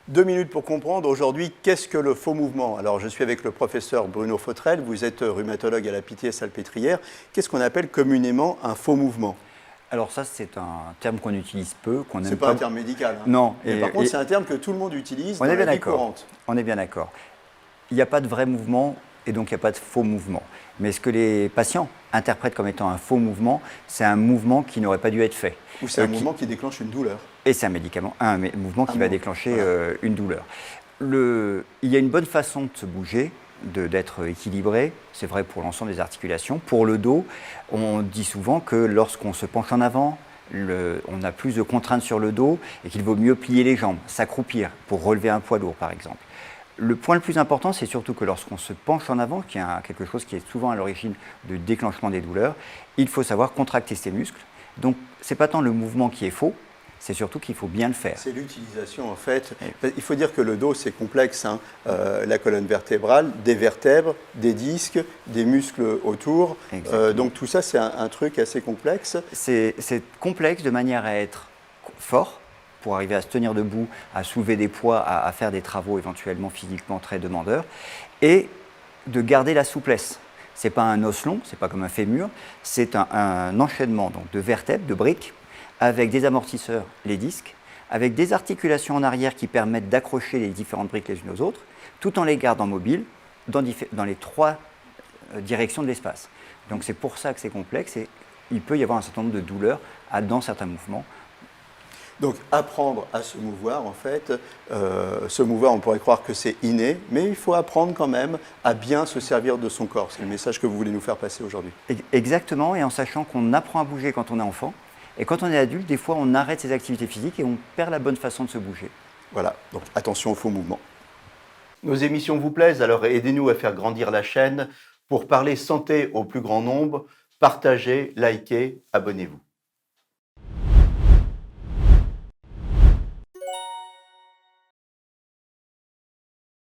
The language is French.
2 minutes pour comprendre aujourd'hui qu'est-ce que le faux mouvement. Alors je suis avec le professeur Bruno Fautrel, vous êtes rhumatologue à la Pitié-Salpêtrière. Qu'est-ce qu'on appelle communément un faux mouvement? Alors ça, c'est un terme qu'on utilise peu, qu'on C'est n'aime pas pas. un terme médical. Hein. Non. Mais par contre, c'est un terme que tout le monde utilise On dans est bien la vie d'accord. courante. On est bien d'accord. Il n'y a pas de vrai mouvement et donc il n'y a pas de faux mouvement. Mais ce que les patients interprètent comme étant un faux mouvement, c'est un mouvement qui n'aurait pas dû être fait. Ou c'est un mouvement qui déclenche une douleur. Et c'est un mouvement qui va déclencher une douleur. Il y a une bonne façon de se bouger, d'être équilibré, c'est vrai pour l'ensemble des articulations. Pour le dos, on dit souvent que lorsqu'on se penche en avant, on a plus de contraintes sur le dos et qu'il vaut mieux plier les jambes, s'accroupir pour relever un poids lourd par exemple. Le point le plus important, c'est surtout que lorsqu'on se penche en avant, qui est quelque chose qui est souvent à l'origine du déclenchement des douleurs, il faut savoir contracter ses muscles. Donc, ce n'est pas tant le mouvement qui est faux, c'est surtout qu'il faut bien le faire. C'est l'utilisation en fait. Il faut dire que le dos c'est complexe, hein. La colonne vertébrale, des vertèbres, des disques, des muscles autour. Donc tout ça c'est un truc assez complexe. C'est complexe de manière à être fort, pour arriver à se tenir debout, à soulever des poids, à faire des travaux éventuellement physiquement très demandeurs, et de garder la souplesse. Ce n'est pas un os long, ce n'est pas comme un fémur, c'est un enchaînement donc, de vertèbres, de briques, avec des amortisseurs, les disques, avec des articulations en arrière qui permettent d'accrocher les différentes briques les unes aux autres, tout en les gardant mobiles dans les trois directions de l'espace. Donc c'est pour ça que c'est complexe et il peut y avoir un certain nombre de douleurs dans certains mouvements. Donc apprendre à se mouvoir, en fait, se mouvoir, on pourrait croire que c'est inné, mais il faut apprendre quand même à bien se servir de son corps. C'est le message que vous voulez nous faire passer aujourd'hui. Exactement, et en sachant qu'on apprend à bouger quand on est enfant, et quand on est adulte, des fois on arrête ses activités physiques et on perd la bonne façon de se bouger. Voilà, donc attention aux faux mouvements. Nos émissions vous plaisent, alors aidez-nous à faire grandir la chaîne pour parler santé au plus grand nombre. Partagez, likez, abonnez-vous.